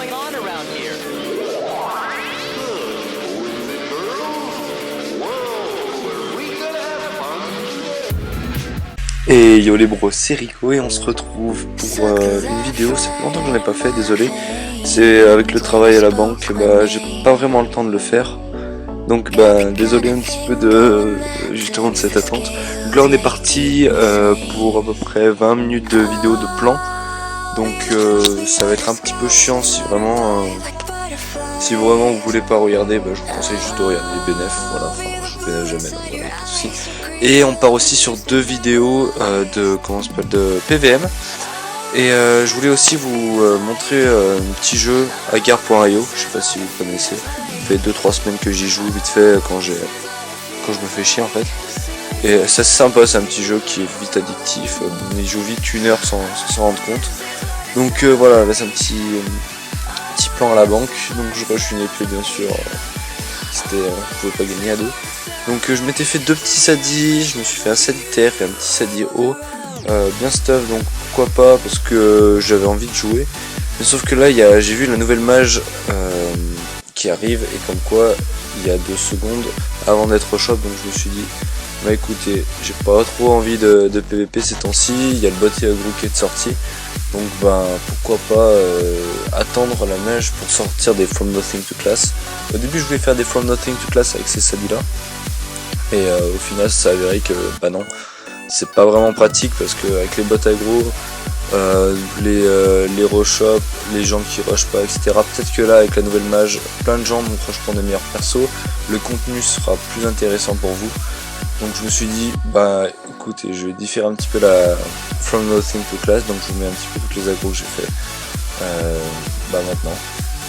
going on around here? Et yo les bros, c'est Rico et on se retrouve pour une vidéo. Ça fait longtemps que j'en ai pas fait, désolé. C'est avec le travail à la banque, j'ai pas vraiment le temps de le faire. Donc désolé un petit peu justement de cette attente. Donc là on est parti pour à peu près 20 minutes de vidéo de plan. Donc ça va être un petit peu chiant si vraiment vous voulez pas regarder, je vous conseille juste de regarder Benef, voilà, enfin je bénéf jamais, donc voilà, pas de soucis. Et on part aussi sur deux vidéos de PVM. Et je voulais aussi vous montrer un petit jeu Agar.io, je sais pas si vous connaissez. Ça fait 2-3 semaines que j'y joue vite fait quand je me fais chier en fait. Et c'est sympa, c'est un petit jeu qui est vite addictif, on y joue vite 1 heure sans s'en rendre compte. Donc voilà, là c'est un petit plan à la banque, donc je rush une épée bien sûr, on pouvait pas gagner à deux. Donc je m'étais fait 2 petits sadis, je me suis fait un sadi terre et un petit sadi haut, bien stuff, donc pourquoi pas, parce que j'avais envie de jouer. Mais sauf que là j'ai vu la nouvelle mage qui arrive, et comme quoi il y a 2 secondes avant d'être au shop, donc je me suis dit écoutez, j'ai pas trop envie de PVP ces temps-ci, il y a le bot et agro qui est sorti, donc pourquoi pas attendre la mage pour sortir des From Nothing to Class. Au début je voulais faire des From Nothing to Class avec ces sadis là, et au final ça s'est avéré que non, c'est pas vraiment pratique, parce que avec les bots aggro, les rush up, les gens qui rush pas, etc. Peut-être que là avec la nouvelle mage, plein de gens vont rush pour des meilleurs persos, le contenu sera plus intéressant pour vous. Donc je me suis dit écoutez, je vais différer un petit peu la From Nothing to Class, donc je vous mets un petit peu toutes les aggros que j'ai fait maintenant.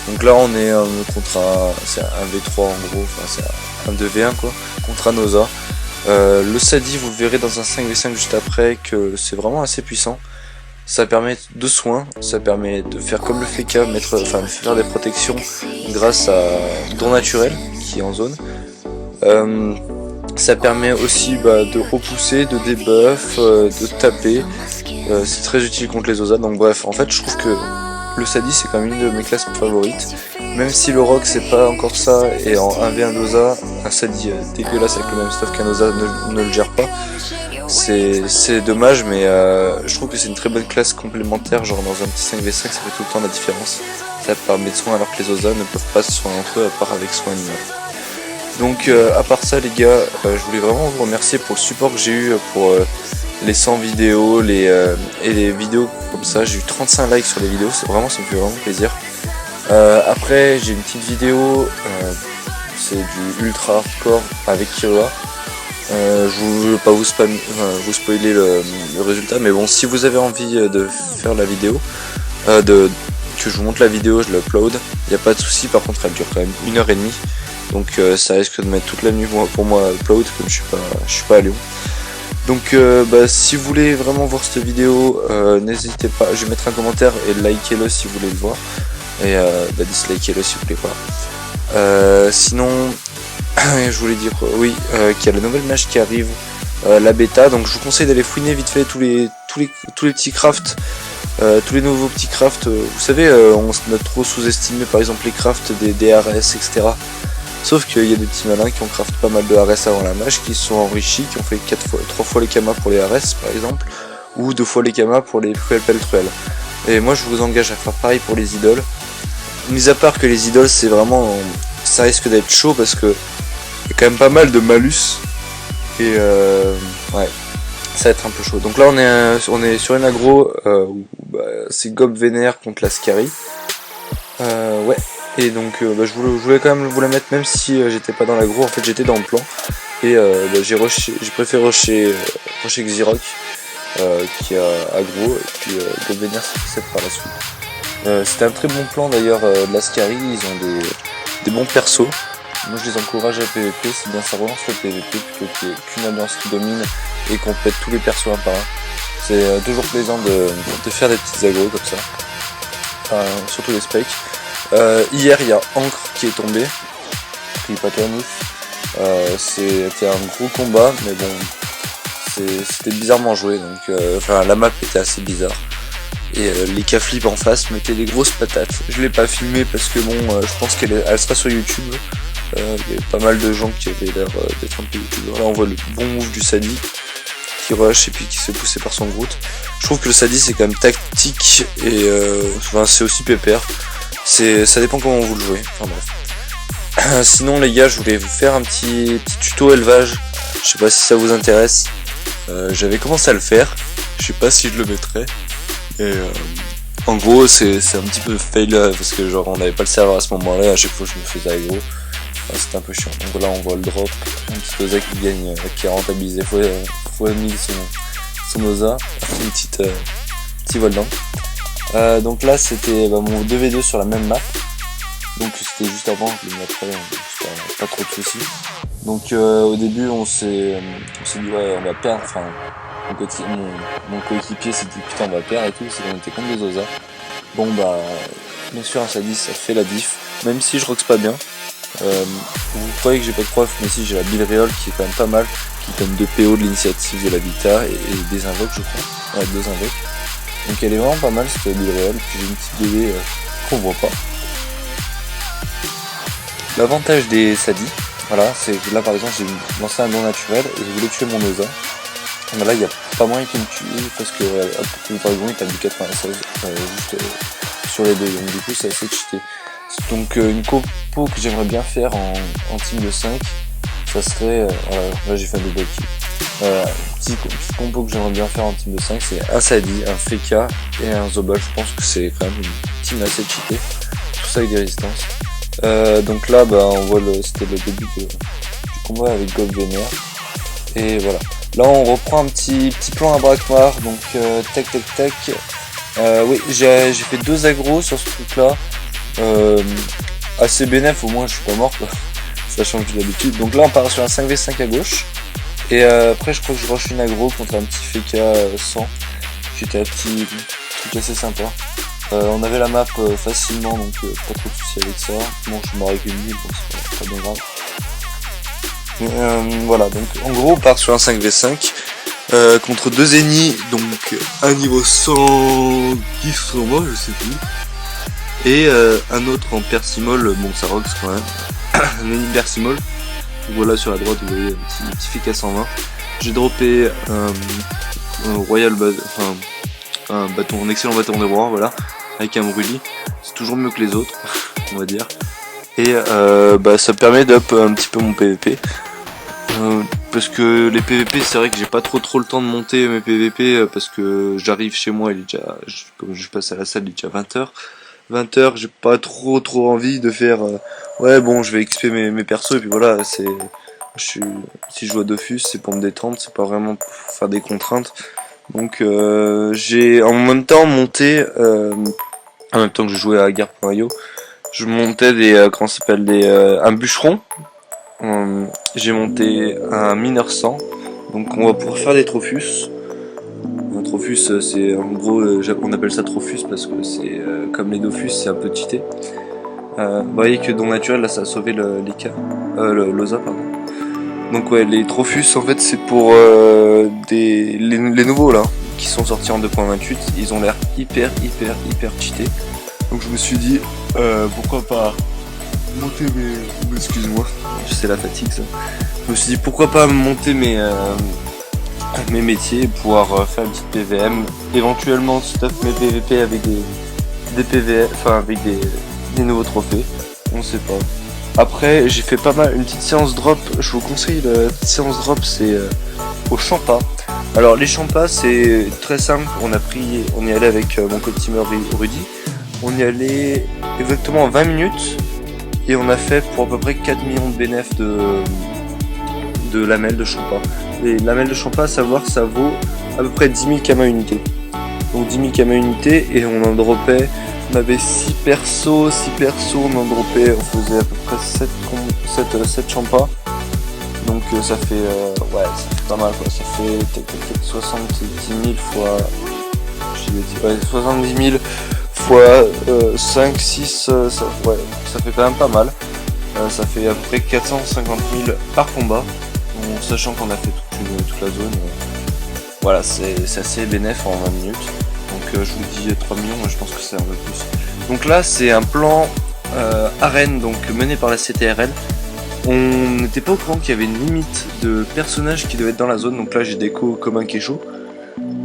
Donc là on est contre c'est un V3 en gros, enfin c'est un 2v1 quoi, contre un Osa. Le Sadi, vous verrez dans un 5v5 juste après que c'est vraiment assez puissant. Ça permet de soins, ça permet de faire comme le Feka, faire des protections grâce à don naturel qui est en zone. Ça permet aussi de repousser, de debuff, de taper. C'est très utile contre les Osa. Donc bref, en fait je trouve que le Sadi c'est quand même une de mes classes favorites. Même si le Rock c'est pas encore ça, et en 1v1 d'Osa, un Sadi dégueulasse avec le même stuff qu'un Osa ne le gère pas. C'est dommage, mais je trouve que c'est une très bonne classe complémentaire, genre dans un petit 5v5 ça fait tout le temps la différence. Ça permet de soin alors que les Osa ne peuvent pas se soigner entre eux à part avec soin animal. Donc à part ça les gars, je voulais vraiment vous remercier pour le support que j'ai eu pour les 100 vidéos et les vidéos comme ça. J'ai eu 35 likes sur les vidéos, ça me fait vraiment plaisir. Après j'ai une petite vidéo, c'est du ultra hardcore avec Kirua. Je veux pas vous spoiler le résultat, mais bon, si vous avez envie de faire la vidéo, que je vous montre la vidéo, je l'upload, il n'y a pas de souci. Par contre elle dure quand même 1h30, donc ça risque de mettre toute la nuit pour moi à upload, comme je suis pas à Lyon. Donc si vous voulez vraiment voir cette vidéo, n'hésitez pas, je vais mettre un commentaire et likez-le si vous voulez le voir, et dislikez-le si vous voulez pas. Sinon je voulais dire qu'il y a la nouvelle mage qui arrive, la bêta, donc je vous conseille d'aller fouiner vite fait tous les petits crafts, tous les nouveaux petits crafts. Vous savez, on a trop sous-estimé par exemple les crafts des DRS, etc. Sauf qu'il y a des petits malins qui ont craft pas mal de RS avant la mage, qui se sont enrichis, qui ont fait 3 fois les kamas pour les RS par exemple, ou 2 fois les kamas pour les Cruel Peltruel. Et moi je vous engage à faire pareil pour les idoles. Mis à part que les idoles c'est vraiment, ça risque d'être chaud parce que il y a quand même pas mal de malus, et ouais, ça va être un peu chaud. Donc là on est sur une aggro où c'est Gob Vénère contre la Scary. Ouais, et donc je voulais quand même vous la mettre, même si j'étais pas dans l'aggro, en fait j'étais dans le plan, et j'ai préféré rusher Xyrock qui a aggro, et puis Gob Vénère s'est fait par la suite. C'était un très bon plan d'ailleurs de la Scary, ils ont des bons persos. Moi je les encourage à PVP, c'est bien, ça relance le PVP plutôt qu'une alliance qui domine et qu'on pète tous les persos un par un. C'est toujours plaisant de faire des petites aggros comme ça, surtout les spikes. Hier il y a Ancre qui est tombé, c'était un gros combat, mais bon, c'était bizarrement joué, donc la map était assez bizarre. et les K-Flip en face mettaient des grosses patates. Je l'ai pas filmé parce que bon, je pense elle sera sur YouTube. Il y a pas mal de gens qui avaient l'air d'être un peu youtubeurs. Là on voit le bon move du Sadie qui rush et puis qui se fait pousser par son Groot. Je trouve que le Sadie c'est quand même tactique et c'est aussi pépère. Ça dépend comment vous le jouez. Enfin bref. Sinon les gars, je voulais vous faire un petit tuto élevage. Je sais pas si ça vous intéresse. J'avais commencé à le faire. Je sais pas si je le mettrai. Et en gros c'est un petit peu fail parce que genre on n'avait pas le serveur à ce moment là. À chaque fois je me faisais aggro. C'était un peu chiant. Donc là on voit le drop. Un petit Oza qui gagne, qui est rentabilisé fois 1000 son Oza. Une petit vol d'encre. Donc là c'était mon 2v2 sur la même map. Donc c'était juste avant, je le mettrai, pas trop de soucis. Donc au début on s'est dit ouais on va perdre, enfin mon coéquipier s'est dit putain on va perdre et tout, c'est qu'on était contre des Oza. Bon bah bien sûr un Sadie ça fait la diff, même si je rox pas bien. Vous croyez que j'ai pas de prof, mais si j'ai la Bill Reol qui est quand même pas mal, qui donne 2 PO de l'initiative de l'habitat et des invoques je crois. Ouais 2 invoques. Donc elle est vraiment pas mal cette Bill Reol, puis j'ai une petite DD qu'on voit pas. L'avantage des Sadie, voilà, c'est que là par exemple j'ai lancé un don naturel et je voulais tuer mon Oza. Mais là il n'y a pas moyen qu'il me tue parce que hop, le dragon il tape du 96 juste sur les deux, donc du coup c'est assez cheaté. Donc une compo que j'aimerais bien faire en team de 5, ça serait, là j'ai fait un double kill. Petit compo que j'aimerais bien faire en team de 5, c'est un Sadie, un Feka et un Zobal. Je pense que c'est quand même une team assez cheatée, tout ça avec des résistances. Donc là on voit c'était le début du combat avec Gob Vénère. Et voilà. Là on reprend un petit plan à braque noir, donc tac. Oui, j'ai fait 2 aggros sur ce truc là. Assez bénéf, au moins je suis pas mort quoi. Ça change de l'habitude. Donc là on part sur un 5v5 à gauche. Et après je crois que je rush une aggro contre un petit Feka 100. Qui était un petit truc assez sympa. On avait la map facilement, donc pas trop de soucis avec ça. Bon, je suis mort avec une mille, donc c'est pas bien grave. Voilà, donc en gros on part sur un 5v5 contre 2 ennemis, donc un niveau 110 sur moi, je sais plus. Et un autre en persimol, bon ça rox quand même, un ennemi persimol. Voilà sur la droite vous voyez un petit Feka 120. J'ai droppé un royal un excellent bâton de roi, voilà, avec un brûlis. C'est toujours mieux que les autres, on va dire. Et ça permet d'up un petit peu mon PVP. Parce que les PVP, c'est vrai que j'ai pas trop le temps de monter mes PVP parce que j'arrive chez moi, il est déjà, comme je passe à la salle, il est déjà 20h. 20h, j'ai pas trop envie de faire ouais bon je vais XP mes persos et puis voilà, si je joue à Dofus c'est pour me détendre, c'est pas vraiment pour faire des contraintes. Donc j'ai en même temps monté en même temps que je jouais à Guerre.io, je montais des comment ça s'appelle un bûcheron. J'ai monté un mineur 100, donc on va pouvoir faire des trophus. Un trophus c'est en gros on appelle ça trophus parce que c'est comme les Dofus, c'est un peu cheaté. Vous voyez que don naturel là ça a sauvé l'Oza pardon. Donc ouais, les trophus en fait c'est pour les nouveaux là qui sont sortis en 2.28, ils ont l'air hyper cheatés. Donc je me suis dit pourquoi pas monter mes excuse-moi, c'est la fatigue ça. Je me suis dit pourquoi pas monter mes métiers et pouvoir faire une petite PVM, éventuellement stuff mes PVP avec des PVM, enfin avec des nouveaux trophées, on sait pas. Après j'ai fait pas mal, une petite séance drop, je vous conseille la petite séance drop, c'est au Champa. Alors les Champas c'est très simple, on y allait avec mon co-teamer Rudy, on y allait exactement 20 minutes et on a fait pour à peu près 4 millions de bénéfices de lamelles de Champa. Les lamelles de Champa, à savoir, ça vaut à peu près 10 000 Kama unités. Donc 10 000 Kama unités et on en droppait, on avait 6 persos, on en droppait, on faisait à peu près 7 Champa. Donc ça fait ouais, ça fait pas mal quoi, ça fait 70 000 fois, 70 000 fois 5, 6, ouais, ça fait quand même pas mal. Ça fait à peu près 450 000 par combat, en sachant qu'on a fait toute la zone. Voilà, c'est assez bénéf en 20 minutes. Donc je vous dis 3 millions, moi je pense que c'est un peu plus. Donc là c'est un plan arène, donc mené par la CTRL. On n'était pas au courant qu'il y avait une limite de personnages qui devaient être dans la zone, donc là j'ai déco comme un Kécho,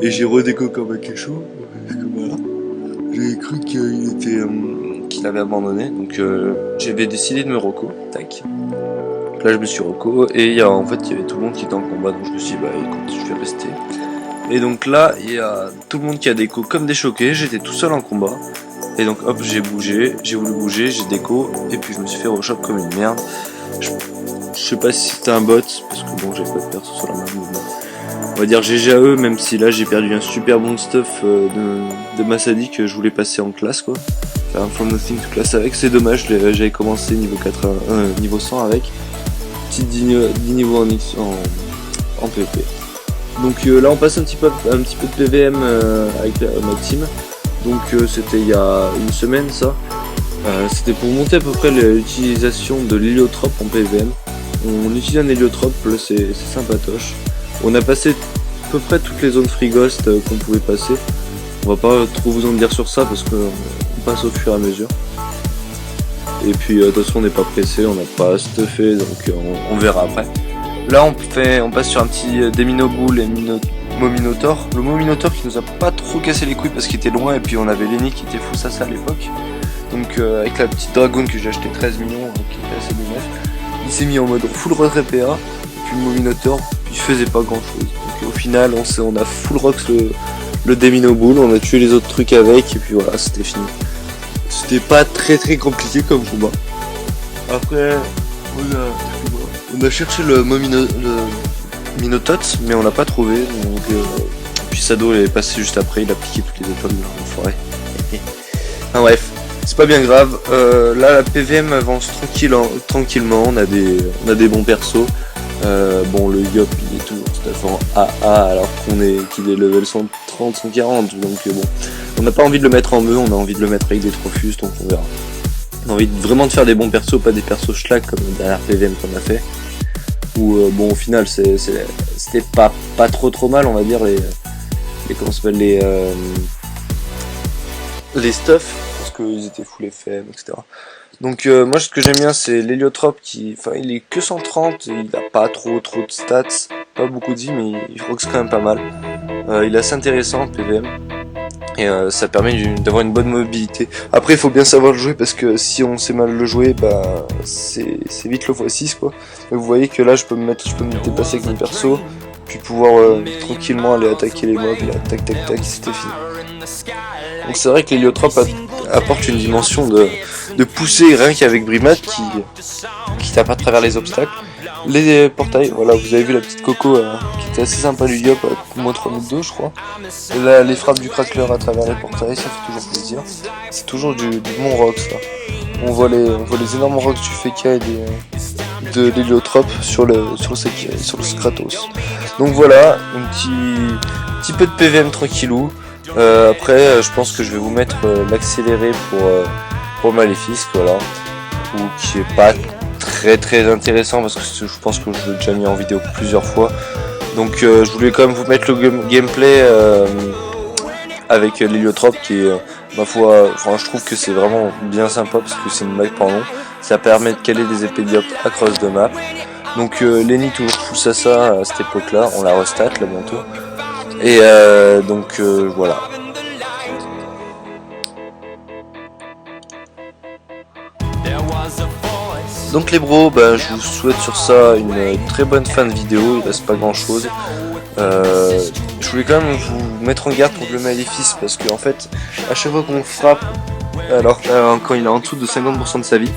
et j'ai redéco comme un Kécho, voilà. J'ai cru qu'il avait abandonné, donc j'avais décidé de me reco, tac. Donc là je me suis reco, et en fait il y avait tout le monde qui était en combat, donc je me suis dit bah écoute je vais rester. Et donc là il y a tout le monde qui a déco comme des choqués, j'étais tout seul en combat. Et donc hop j'ai bougé, j'ai voulu bouger, j'ai déco, et puis je me suis fait rechoc comme une merde. Je sais pas si c'était un bot, parce que bon j'avais pas de perso sur la main, mais bon. On va dire GG à eux, même si là j'ai perdu un super bon stuff de Masadi que je voulais passer en classe quoi. Faire un From Nothing to classe avec, c'est dommage, j'avais commencé niveau 80, niveau 100 avec. Petit 10 niveaux en PvP. Donc là on passe un petit peu de PVM avec ma team. Donc c'était il y a une semaine ça. C'était pour monter à peu près l'utilisation de l'héliotrope en PVM. On utilise un héliotrope, là c'est sympatoche. On a passé à peu près toutes les zones free ghost qu'on pouvait passer. On va pas trop vous en dire sur ça parce qu'on passe au fur et à mesure. Et puis de toute façon on n'est pas pressé, on n'a pas stuffé, donc on verra après. Là on passe sur un petit Deminoboule et Mominotaur. Le Mominotaur qui nous a pas trop cassé les couilles parce qu'il était loin, et puis on avait Lenny qui était fou ça à l'époque. Donc avec la petite dragoon que j'ai acheté 13 millions, qui était assez bénéf, il s'est mis en mode full rock RPA, et puis le Mominotaur, il faisait pas grand chose. Donc au final on a full rock le Deminoboule, on a tué les autres trucs avec, et puis voilà, c'était fini. C'était pas très compliqué comme combat. Après on a cherché le Minotot, mais on l'a pas trouvé, donc puis Sado est passé juste après, il a piqué toutes les étoiles de l'enfoiré. Enfin bref, c'est pas bien grave. Là la PVM avance tranquillement, on a des bons persos. Bon le Yop il est toujours tout à fait en AA alors qu'il est level 130, 140, donc bon. On n'a pas envie de le mettre en me, on a envie de le mettre avec des Trophus, donc on verra. On a envie vraiment de faire des bons persos, pas des persos schlag comme la dernière PVM qu'on a fait. Où bon au final c'était pas trop mal, on va dire, comment s'appelle, les stuff, parce qu'ils étaient full FM, etc. Donc moi ce que j'aime bien c'est l'héliotrope il est que 130, et il a pas trop de stats, pas beaucoup de vie, mais il rox quand même pas mal. Il est assez intéressant en PVM. Et ça permet d'avoir une bonne mobilité. Après il faut bien savoir le jouer, parce que si on sait mal le jouer, bah c'est vite le x6 quoi. Et vous voyez que là je peux me dépasser avec mon perso, puis pouvoir tranquillement aller attaquer les mobs, là, tac, c'était fini. Donc c'est vrai que l'héliotrope apporte une dimension de poussée, rien qu'avec Brimat qui tape à travers les obstacles. Les portails, voilà, vous avez vu la petite Coco qui était assez sympa du Yop, moins 3002 je crois. Et là, les frappes du Crackler à travers les portails, ça fait toujours plaisir. C'est toujours du bon Rox là. On voit les énormes Rox du Feka et de l'héliotrope sur le Kratos. Donc voilà, un petit peu de PVM tranquillou. Après je pense que je vais vous mettre l'accéléré pour Maléfique, voilà, ou qui est pas très intéressant parce que je pense que je l'ai déjà mis en vidéo plusieurs fois. Donc je voulais quand même vous mettre le gameplay avec l'héliotrope qui est ma foi, enfin, je trouve que c'est vraiment bien sympa parce que c'est une map en long. Ça permet de caler des épées diop à cross de map. Donc Lenny toujours full Sasa à cette époque là, on la restat là bientôt. Et donc voilà. Donc les bros, bah, je vous souhaite sur ça une très bonne fin de vidéo, il reste pas grand chose. Je voulais quand même vous mettre en garde contre le Maléfice parce qu'en fait, à chaque fois qu'on frappe, alors quand il est en dessous de 50% de sa vie,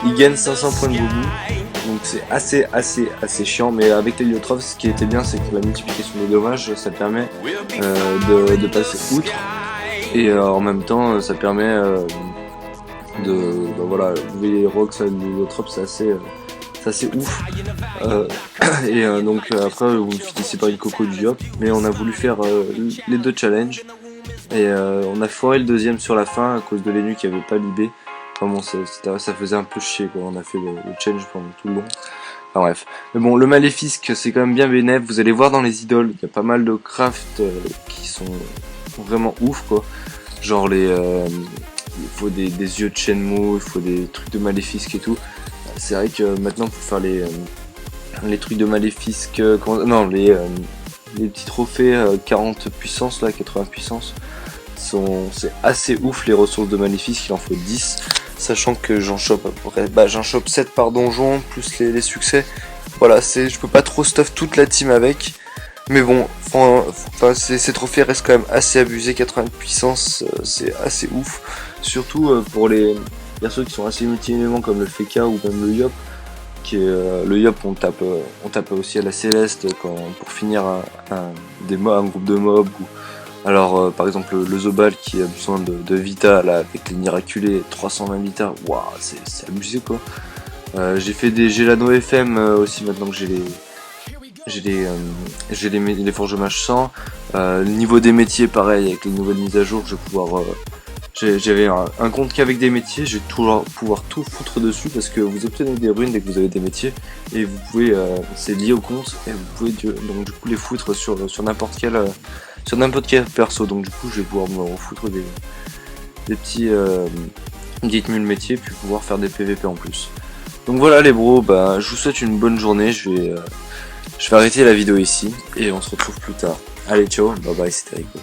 il gagne 500 points de boubou. Donc c'est assez chiant, mais avec l'héliotrope, ce qui était bien, c'est que la multiplication des dommages, ça permet de passer outre. Et en même temps, ça permet voilà, vous voyez les rocks de l'héliotrope, c'est assez ouf. Donc après vous finissez par une Coco du Yop, mais on a voulu faire les deux challenges et on a foiré le deuxième sur la fin à cause de l'Enu qui avait pas libé. Enfin bon, ça faisait un peu chier quoi, on a fait le challenge pendant tout le long. Enfin bref, mais bon, le Maléfique c'est quand même bien bénéf, vous allez voir dans les idoles, il y a pas mal de crafts qui sont vraiment ouf quoi. Genre il faut des yeux de Shenmue, il faut des trucs de Maléfique et tout. C'est vrai que maintenant pour faire les trucs de Maléfique, non les petits trophées 40 puissance là, 80 puissance, c'est assez ouf les ressources de Maléfique, il en faut 10. Sachant que j'en chope j'en chope 7 par donjon, plus les succès. Voilà, je peux pas trop stuff toute la team avec. Mais bon, ces trophées restent quand même assez abusés, 80 de puissance, c'est assez ouf. Surtout pour les persos qui sont assez multi-éléments comme le Feka ou même le Yop. Le Yop on tape aussi à la Céleste pour finir un groupe de mobs. Alors par exemple le Zobal qui a besoin de Vita là, avec les miraculés 320 Vita, waouh, c'est abusé quoi. J'ai fait des Gelano FM aussi maintenant que j'ai les forges mage 100. Le niveau des métiers pareil, avec les nouvelles mises à jour je vais pouvoir j'avais un compte qu'avec des métiers, je vais pouvoir tout foutre dessus parce que vous obtenez des runes dès que vous avez des métiers et vous pouvez, c'est lié au compte et vous pouvez donc du coup les foutre sur n'importe quel perso. Donc du coup je vais pouvoir me foutre des petits petites mules métiers puis pouvoir faire des PVP en plus. Donc voilà les bros, je vous souhaite une bonne journée, je vais arrêter la vidéo ici et on se retrouve plus tard. Allez ciao, bye bye, c'était Rico.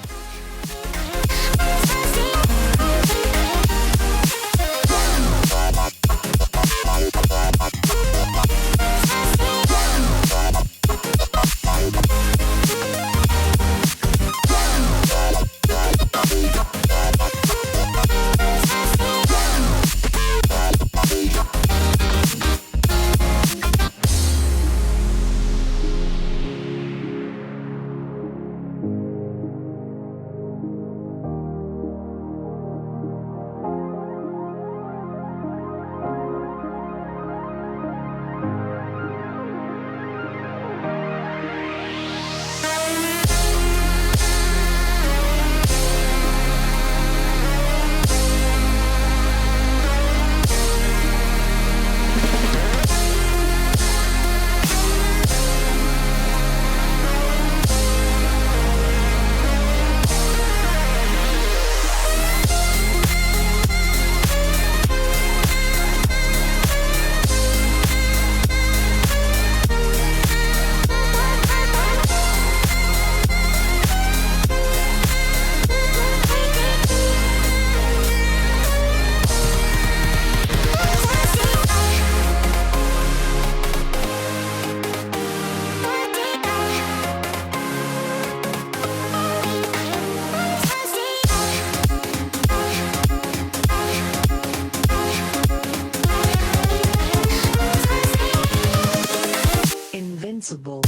Invincible.